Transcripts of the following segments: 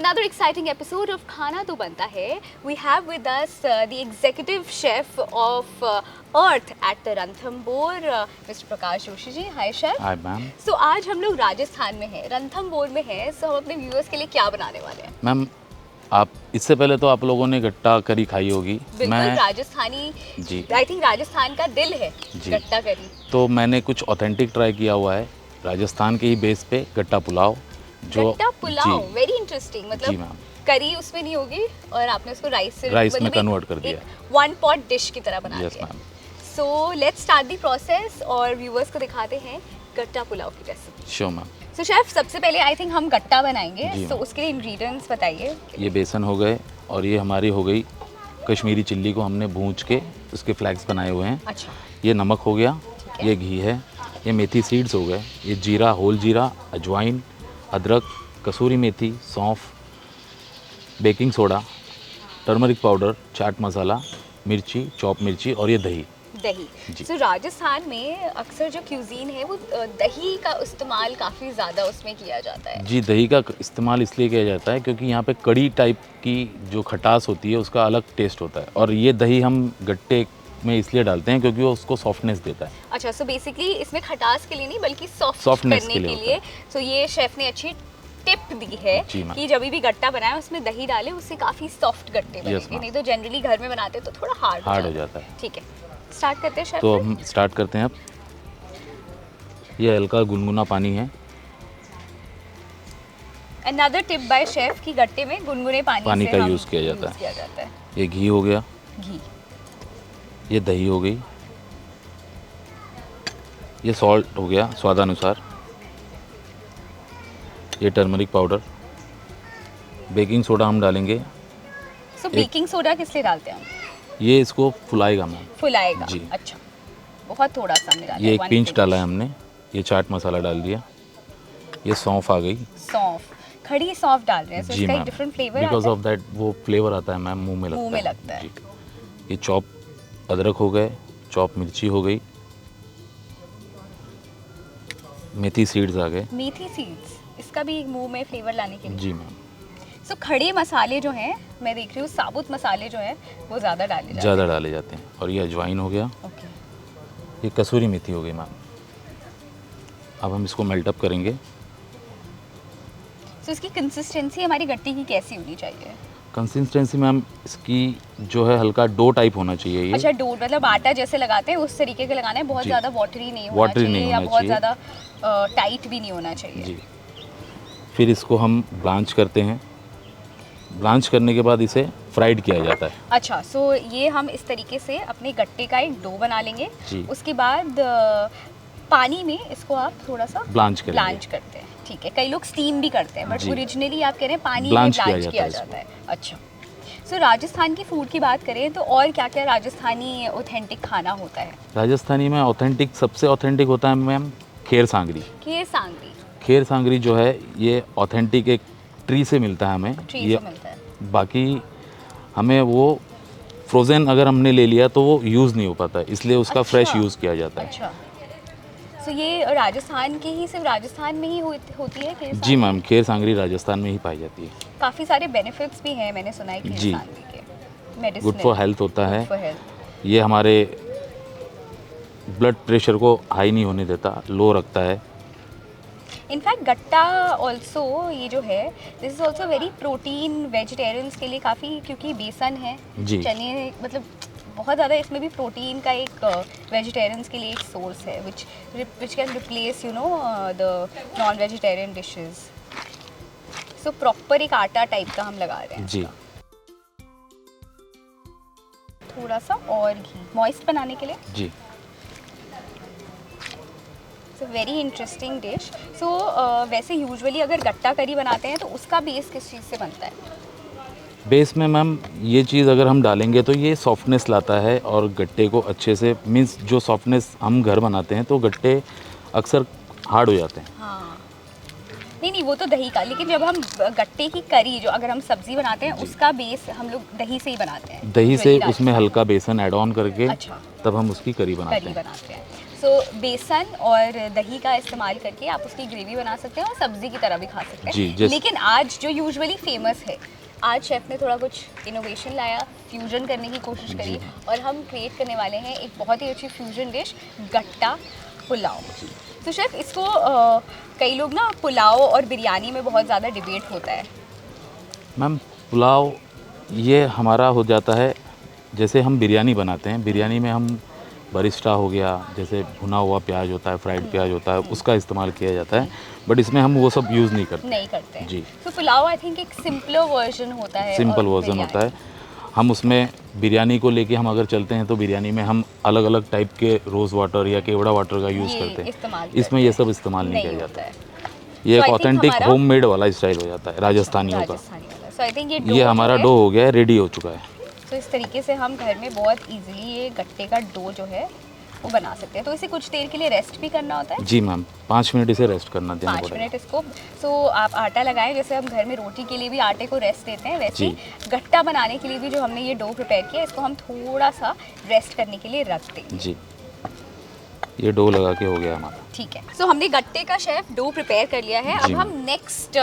another exciting episode of Khana To Banta Hai. We have with us the executive chef of Earth at the Ranthambore, Mr. Prakash Joshi ji. Hi chef. Hi ma'am. So आज हम लोग राजस्थान में हैं, रणथंबोर में हैं. So हम अपने viewers के लिए क्या बनाने वाले हैं? मैम आप इससे पहले तो आप लोगों ने गट्टा करी खाई होगी. बिल्कुल राजस्थानी जी. I think राजस्थान का दिल है गट्टा करी. तो मैंने कुछ ऑथेंटिक ट्राई किया हुआ है राजस्थान के ही बेस पे गट्टा पुलाव. गट्टा पुलाव वेरी इंटरेस्टिंग. मतलब करी उसमें नहीं होगी और आपने उसको राइस में कन्वर्ट कर दिया. वन पॉट डिश की तरह बना दिया. So let's start the process और व्यूअर्स को दिखाते हैं गट्टा पुलाव की रेसिपी. Sure ma'am. सो शेफ सबसे पहले आई थिंक हम गट्टा बनाएंगे. तो उसके लिए इंग्रेडिएंट्स बताइए. ये बेसन हो गए और ये हमारी हो गई कश्मीरी चिल्ली को हमने भूंज के उसके फ्लैक्स बनाए हुए हैं. अच्छा. ये नमक हो गया, ये घी है, ये मेथी सीड्स हो गए, ये जीरा, होल जीरा, अजवाइन, अदरक, कसूरी मेथी, सौंफ, baking soda, turmeric powder, chaat masala, मिर्ची, चॉप मिर्ची और ये दही. तो राजस्थान में अक्सर जो क्यूजीन है वो दही का इस्तेमाल काफ़ी ज़्यादा उसमें किया जाता है. जी, दही का इस्तेमाल इसलिए किया जाता है क्योंकि यहाँ पे कड़ी टाइप की जो खटास होती है उसका अलग टेस्ट होता है. और ये दही हम गट्टे में इसलिए डालते हैं क्योंकि वो उसको सॉफ्टनेस देता है. अच्छा, सो बेसिकली इसमें खटास के लिए नहीं बल्कि सॉफ्टनेस करने के लिए. तो ये शेफ ने अच्छी टिप दी है कि जब भी गट्टा बनाए उसमें दही डालें, उससे काफ़ी सॉफ्ट गट्टे बनेंगे. नहीं तो जनरली घर में बनाते तो थोड़ा हार्ड हो जाता है. ठीक है, स्टार्ट करते हैं शेफ. तो हम स्टार्ट करते हैं. अब ये हल्का गुनगुना पानी है. अनदर टिप बाय शेफ कि गट्टे में गुनगुने पानी का यूज़ किया जाता है. ये घी हो गया, घी, ये दही हो गई, ये सॉल्ट हो गया स्वादानुसार, ये टर्मरिक पाउडर, बेकिंग सोडा हम डालेंगे. सो बेकिंग सोडा किस लिए डालते हैं हम? ये इसको फुलाएगा मैम. फुलाएगा जी. अच्छा, बहुत थोड़ा सा हमने डाला. ये एक पिंच डाला है हमने. ये चाट मसाला डाल दिया. ये सौंफ आ गई. सौंफ, खड़ी सौंफ डाल रहे हैं. सो इसका एक डिफरेंट फ्लेवर आता है. बिकॉज ऑफ दैट वो फ्लेवर आता है मैम, मुंह में लगता है. ये चॉप अदरक हो गए, चॉप मिर्ची हो गई, मेथी सीड्स आ गए. मेथी सीड्स, इसका भी मुंह में फ्लेवर लाने के लिए. जी मैम. सो खड़े मसाले जो हैं, मैं देख रही हूँ साबुत मसाले जो हैं वो ज़्यादा डाले जाते हैं. और ये अजवाइन हो गया. ओके. ये कसूरी मेथी हो गई मैम. अब हम इसको मेल्ट अप करेंगे. सो इसकी कंसिस्टेंसी हमारी गट्टे की कैसी होनी चाहिए? कंसिस्टेंसी मैम इसकी जो है हल्का डो टाइप होना चाहिए. ये अच्छा, डो मतलब आटा जैसे लगाते हैं उस तरीके के लगाना है. बहुत ज़्यादा वाटरी नहीं होना चाहिए या बहुत ज़्यादा टाइट भी नहीं होना चाहिए. जी. फिर इसको हम ब्लांच करते हैं. ब्लांच करने के बाद इसे फ्राइड किया जाता है. अच्छा, सो ये हम इस तरीके से अपने गट्टे का एक डो बना लेंगे. उसके बाद पानी में इसको आप थोड़ा सा ब्लांच करते हैं. ठीक है, कई लोग स्टीम भी करते हैं बट ओरिजिनली आप कह रहे हैं पानी में ब्लांच किया जाता है. अच्छा. सो राजस्थान की फूड की बात करें तो और क्या क्या राजस्थानी ऑथेंटिक खाना होता है? राजस्थानी में ऑथेंटिक, सबसे ऑथेंटिक होता है मैम खेर सांगरी. खेर सांगरी जो है ये ऑथेंटिक एक ट्री से मिलता है हमें. बाकी हमें वो फ्रोज़न अगर हमने ले लिया तो वो यूज़ नहीं हो पाता, इसलिए उसका फ्रेश यूज़ किया जाता है. अच्छा. सो ये राजस्थान की ही, सिर्फ राजस्थान में ही होती है खेर? जी मैम, खेर सांगरी राजस्थान में ही पाई जाती है. काफ़ी सारे बेनिफिट्स भी हैं मैंने सुना है खेर सांगरी के. मेडिसिनल, गुड फॉर हेल्थ होता है. ये हमारे ब्लड प्रेशर को हाई नहीं होने देता, लो रखता है. इनफैक्ट गट्टा ऑल्सो, ये जो है this is also very protein vegetarians के लिए काफ़ी, क्योंकि बेसन है, चने, मतलब बहुत ज़्यादा इसमें भी प्रोटीन का एक वेजिटेरियंस के लिए एक सोर्स है which can replace you know the non vegetarian dishes. So proper एक आटा टाइप का हम लगा रहे हैं जी. थोड़ा सा और घी मॉइस्ट बनाने के लिए. जी. Very interesting dish. सो वैसे यूजुअली अगर गट्टा करी बनाते हैं तो उसका बेस किस चीज़ से बनता है? बेस में मैम ये चीज़ अगर हम डालेंगे तो ये सॉफ्टनेस लाता है और गट्टे को अच्छे से, मीन्स जो सॉफ्टनेस हम घर बनाते हैं तो गट्टे अक्सर हार्ड हो जाते हैं. हाँ. नहीं वो तो दही का, लेकिन जब हम गट्टे की करी जो अगर हम सब्जी बनाते हैं उसका बेस हम लोग दही से ही बनाते हैं. दही से उसमें हल्का बेसन ऐड ऑन करके तब हम उसकी करी बनाते हैं. सो बेसन और दही का इस्तेमाल करके आप उसकी ग्रेवी बना सकते हैं और सब्जी की तरह भी खा सकते हैं। लेकिन आज जो यूजुअली फेमस है, आज शेफ़ ने थोड़ा कुछ इनोवेशन लाया, फ्यूजन करने की कोशिश करी और हम क्रिएट करने वाले हैं एक बहुत ही अच्छी फ्यूजन डिश, गट्टा पुलाव। तो शेफ़ इसको कई लोग ना पुलाव और बिरयानी में बहुत ज़्यादा डिबेट होता है। मैम पुलाव ये हमारा हो जाता है जैसे हम बिरयानी बनाते हैं, बिरयानी में हम बरिस्टा हो गया, जैसे भुना हुआ प्याज होता है, फ्राइड प्याज होता है, उसका इस्तेमाल किया जाता है, बट इसमें हम वो सब यूज़ नहीं करते जी। तो पुलाव आई थिंक एक सिंपलर वर्जन होता है, सिंपल वर्जन होता है। हम उसमें बिरयानी को लेके हम अगर चलते हैं तो बिरयानी में हम अलग अलग टाइप के रोज़ वाटर या केवड़ा वाटर का यूज़ करते हैं, इसमें ये सब इस्तेमाल नहीं किया जाता है। ये एक ऑथेंटिक होममेड वाला स्टाइल हो जाता है राजस्थानियों का। ये हमारा डो हो गया है, रेडी हो चुका है। तो इस तरीके से हम घर में बहुत इजीली ये गट्टे का डो जो है वो बना सकते हैं। तो इसे कुछ देर के लिए रेस्ट भी करना होता है? जी मैम, 5 मिनट इसे रेस्ट करना देना पड़ेगा। 5 मिनट इसको। सो आप आटा लगाएं, जैसे हम घर में रोटी के लिए भी आटे को रेस्ट देते हैं, वैसे गट्टा बनाने के लिए भी जो हमने ये डो प्रिपेयर किया इसको हम थोड़ा सा रेस्ट करने के लिए रख देंगे। जी, ये डो लगा के हो गया हमारा। ठीक है। सो हमने गट्टे का शेफ डो प्रिपेयर कर लिया है। अब हम नेक्स्ट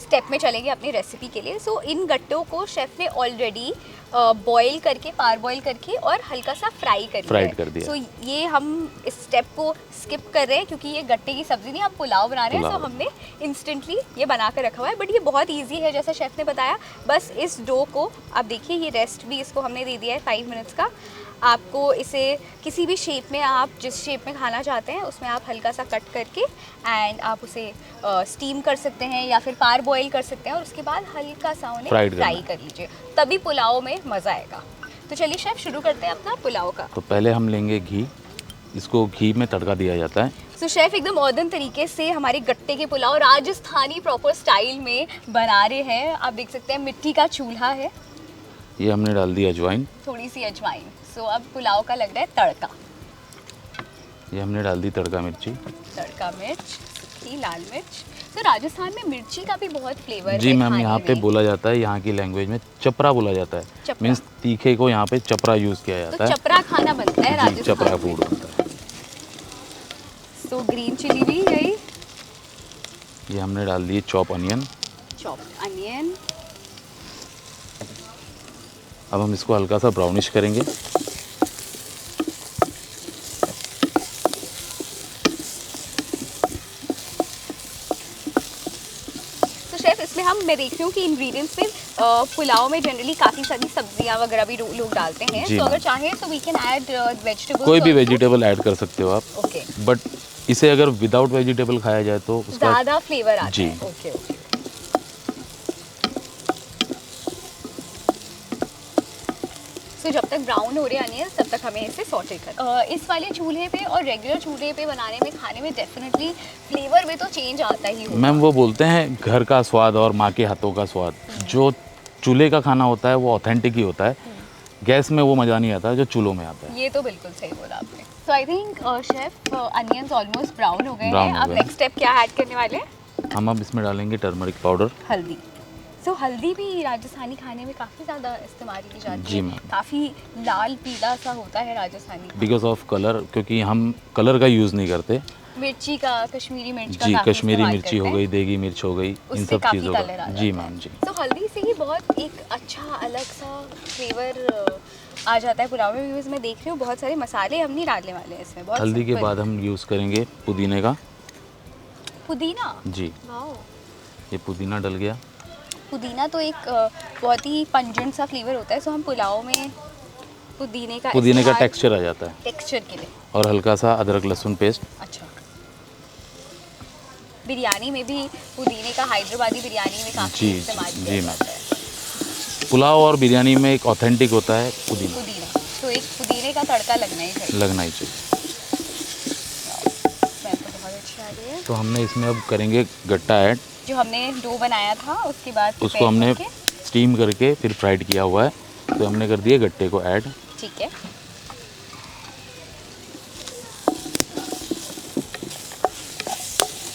स्टेप में चलेंगे अपनी रेसिपी के लिए। सो इन गट्टों को शेफ ने ऑलरेडी बॉईल करके, पार बॉईल करके और हल्का सा फ्राई कर दिया। सो ये हम इस स्टेप को स्किप कर रहे हैं क्योंकि ये गट्टे की सब्जी नहीं, आप पुलाव बना रहे हैं। सो हमने इंस्टेंटली ये बना कर रखा हुआ है, बट ये बहुत ईजी है जैसा शेफ ने बताया। बस इस डो को आप देखिए, ये रेस्ट भी इसको हमने दे दिया है 5 मिनट्स का। आपको इसे किसी भी शेप में, आप जिस शेप में खाना चाहते हैं उसमें आप हल्का सा कट करके एंड आप उसे स्टीम कर सकते हैं या फिर पार बॉईल कर सकते हैं और उसके बाद हल्का सा उन्हें फ्राई कर लीजिए, तभी पुलाव में मज़ा आएगा। तो चलिए शेफ शुरू करते हैं अपना पुलाव का। तो पहले हम लेंगे घी, इसको घी में तड़का दिया जाता है। तो शेफ एकदम मॉडर्न तरीके से हमारे गट्टे के पुलाव राजस्थानी प्रॉपर स्टाइल में बना रहे हैं। आप देख सकते हैं मिट्टी का चूल्हा है। ये हमने डाल दी अजवाइन, थोड़ी सी अजवाइन। सो अब पुलाव का लग रहा है तड़का। ये हमने डाल दी तड़का मिर्ची, तड़का मिर्च, सूखी लाल मिर्च। तो राजस्थान में मिर्ची का भी बहुत फ्लेवर है। जी मैम, यहाँ पे बोला जाता है, यहाँ की लैंग्वेज में चपरा बोला जाता है, मीन्स तीखे को यहाँ पे चपरा यूज़ किया जाता है। तो चपरा खाना बनता है राजस्थान, चपरा फूड बनता है। तो ग्रीन चिली भी गई। ये हमने डाल दिए चॉप अनियन। अब हम इसको हल्का सा ब्राउनिश करेंगे। तो शेफ इसमें मैं देख रही हूँ कि इंग्रेडिएंट्स में पुलाव में जनरली काफ़ी सारी सब्जियाँ वगैरह भी लोग डालते हैं। तो अगर चाहें तो वी कैन ऐड वेजिटेबल, कोई भी वेजिटेबल ऐड कर सकते हो आप। ओके। बट इसे अगर विदाउट वेजिटेबल खाया जाए तो उसका ज़्यादा फ्लेवर आता है। जी। ओके। तो जब तक ब्राउन हो रहे अनियंस तब तक हमें इसे सॉटे करना। इस वाले चूल्हे पे और रेगुलर चूल्हे पे बनाने में, खाने में डेफिनेटली फ्लेवर में तो चेंज आता ही होगा। मैम वो बोलते हैं घर का स्वाद और माँ के हाथों का स्वाद। जो चूल्हे का खाना होता है वो ऑथेंटिक ही होता है, गैस में वो मज़ा नहीं आता जो चूल्हों में आता है। ये तो बिल्कुल सही बोला आपने। So I think chef onions almost brown हो गए हैं। अब नेक्स्ट स्टेप क्या ऐड करने वाले हैं? हम अब इसमें डालेंगे टर्मरिक पाउडर, हल्दी। सो हल्दी भी राजस्थानी खाने में काफ़ी ज़्यादा इस्तेमाल की जाती जी है। मैम, काफ़ी लाल पीला सा होता है राजस्थानी, बिकॉज ऑफ कलर, क्योंकि हम कलर का यूज़ नहीं करते। मिर्ची का, कश्मीरी मिर्च का जी, काफ़ी कश्मीरी इस्तेमाल मिर्ची हो करते गई, देगी मिर्च हो गई, इन उससे सब काफ़ी चीज़ों कलर आ का। जाता जी है। मैम जी। तो हल्दी से ही बहुत एक अच्छा अलग सा फ्लेवर आ जाता है पुलाव में। इसमें देख रही हूँ बहुत सारे मसाले हम नहीं डालने वाले हैं इसमें। बहुत हल्दी के बाद हम यूज़ करेंगे पुदीने का। पुदीना? जी, वाओ। ये पुदीना डल गया। पुदीना तो एक बहुत ही पंजेंट सा फ्लेवर होता है। सो हम पुलाव में पुदीने का टेक्सचर आ जाता है, टेक्सचर के लिए। और हल्का सा अदरक लहसुन पेस्ट। अच्छा। बिरयानी में भी पुदीने का, हैदराबादी बिरयानी में काफ़ी इस्तेमाल किया जाता है। पुलाव और बिरयानी में एक ऑथेंटिक होता है पुदीना। तो एक पुदीने का तड़का लगना ही चाहिए। तो बहुत अच्छी आ रही है। तो हमने इसमें अब करेंगे गट्टा ऐड, जो हमने डो बनाया था उसके बाद उसको हमने स्टीम करके फिर फ्राइड किया हुआ है, तो हमने कर दिए गट्टे को ऐड। ठीक है।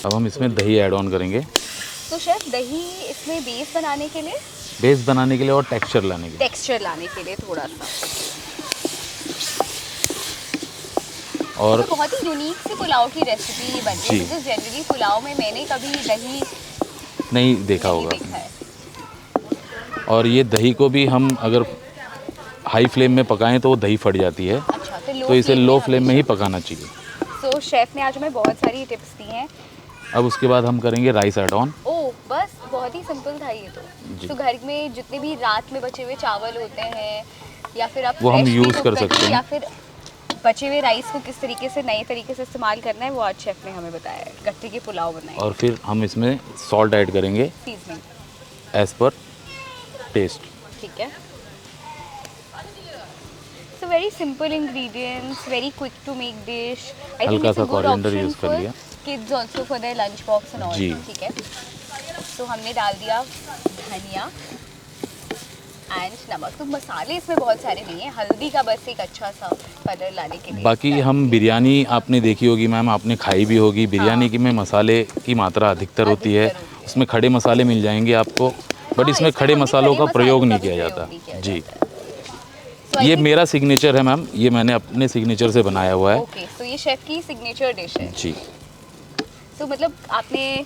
अब हम इसमें दही ऐड ऑन करेंगे। तो शेफ दही इसमें बेस बनाने के लिए, और टेक्सचर लाने के लिए, थोड़ा सा। और बहुत ही यूनिक सी पुलाव की रेसिपी बनती है, बिकॉज़ जनरली पुलाव में मैंने कभी दही नहीं देखा होगा। और ये दही को भी हम अगर हाई फ्लेम में पकाएं तो वो दही फट जाती है। अच्छा, तो इसे लो फ्लेम में ही पकाना चाहिए। सो शेफ ने आज हमें बहुत सारी टिप्स दी हैं। अब उसके बाद हम करेंगे राइस ऐड ऑन। ओह, बस बहुत ही सिंपल था ये तो। तो घर में जितने भी रात में बचे हुए चावल होते हैं या फिर आप वो हम यूज़ कर सकते हैं, या फिर बचे हुए राइस को किस तरीके से नए तरीके से इस्तेमाल करना है, वो आज शेफ ने हमें बताया है। गट्टे के पुलाव बनाए। और फिर हम इसमें सॉल्ट ऐड करेंगे सीजनिंग एज पर टेस्ट। ठीक है। So very simple ingredients, very quick to make dish. हल्का सा कोरिएंडर यूज़ कर लिया। Kids also for their lunch box and all. जी। ठीक है। तो हमने डाल दिया धनिया एंड नमक। तो मसाले इसमें बहुत सारे नहीं है, हल्दी का बस एक अच्छा सा कलर लाने के लिए। बाकी हम बिरयानी आपने देखी होगी मैम, आपने खाई भी होगी। बिरयानी की में मसाले की मात्रा अधिकतर होती है, उसमें खड़े मसाले मिल जाएंगे आपको, बट इसमें खड़े मसालों का प्रयोग नहीं किया जाता। जी, ये मेरा सिग्नेचर है मैम, ये मैंने अपने सिग्नेचर से बनाया हुआ है। ओके, तो ये शेफ की सिग्नेचर डिश है। जी। तो मतलब आपने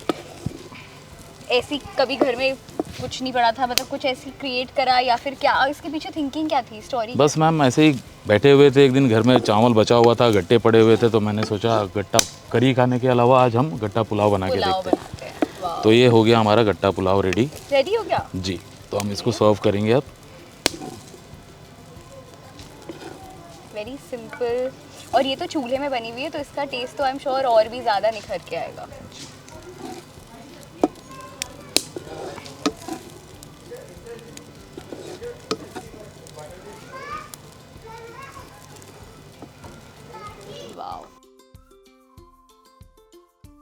ऐसी कभी घर में कुछ नहीं पड़ा था, मतलब कुछ ऐसी क्रिएट करा या फिर क्या इसके पीछे थिंकिंग क्या थी, स्टोरी? बस मैम ऐसे ही बैठे हुए थे, एक दिन घर में चावल बचा हुआ था, गट्टे पड़े हुए थे, तो मैंने सोचा गट्टा करी खाने के अलावा आज हम गट्टा पुलाव बना के देखते हैं। तो ये हो गया हमारा गट्टा पुलाव रेडी हो गया जी। तो हम इसको सर्व करेंगे अब। वेरी सिंपल, और ये तो चूल्हे में बनी हुई है, तो इसका टेस्ट तो आई एम श्योर और भी ज़्यादा निखर के आएगा।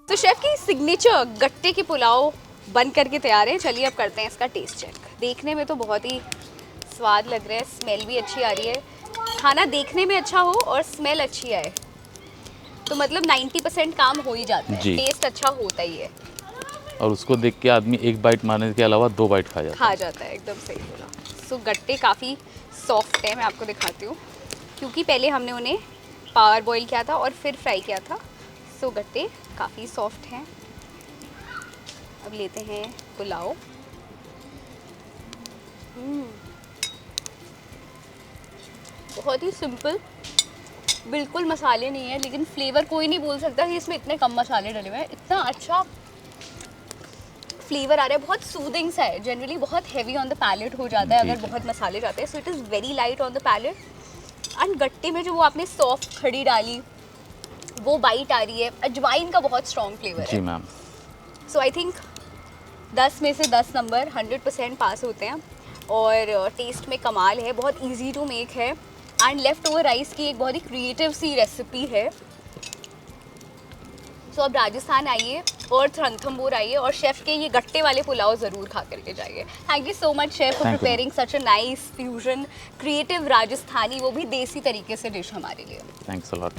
तो शेफ की सिग्नेचर गट्टे के पुलाव बन करके तैयार है। चलिए अब करते हैं इसका टेस्ट चेक। देखने में तो बहुत ही स्वाद लग रहा है, स्मेल भी अच्छी आ रही है। खाना देखने में अच्छा हो और स्मेल अच्छी आए तो मतलब 90% काम हो ही जाता है, टेस्ट अच्छा होता ही है। और उसको देख के आदमी एक बाइट मारने के अलावा 2 बाइट खा जाता है। एकदम सही बोला। सो गट्टे काफ़ी सॉफ्ट है, मैं आपको दिखाती हूँ, क्योंकि पहले हमने उन्हें पावर बॉईल किया था और फिर फ्राई किया था। सो गट्टे काफ़ी सॉफ्ट हैं। अब लेते हैं पुलाव। बहुत ही सिंपल, बिल्कुल मसाले नहीं है, लेकिन फ्लेवर कोई नहीं बोल सकता कि इसमें इतने कम मसाले डले हुए हैं। इतना अच्छा फ्लेवर आ रहा है, बहुत सूदिंग सा है। जनरली बहुत हैवी ऑन द पैलेट हो जाता है अगर बहुत मसाले जाते हैं। So it is very light on the palate. And गट्टे में जो वो आपने सॉफ्ट खड़ी डाली, वो बाइट आ रही है। अजवाइन का बहुत स्ट्रॉन्ग फ्लेवर है। जी मैम। सो आई थिंक 10 में से 10 नंबर 100% पास होते हैं। और टेस्ट में कमाल है, बहुत इजी टू मेक है। एंड लेफ्ट ओवर राइस की एक बहुत ही क्रिएटिव सी रेसिपी है। सो अब राजस्थान आइए और रणथंभौर आइए और शेफ़ के ये गट्टे वाले पुलाव ज़रूर खा करके जाइए। Thank you so much chef for preparing such a nice fusion creative Rajasthani, वो भी देसी तरीके से डिश हमारे लिए। Thanks a lot.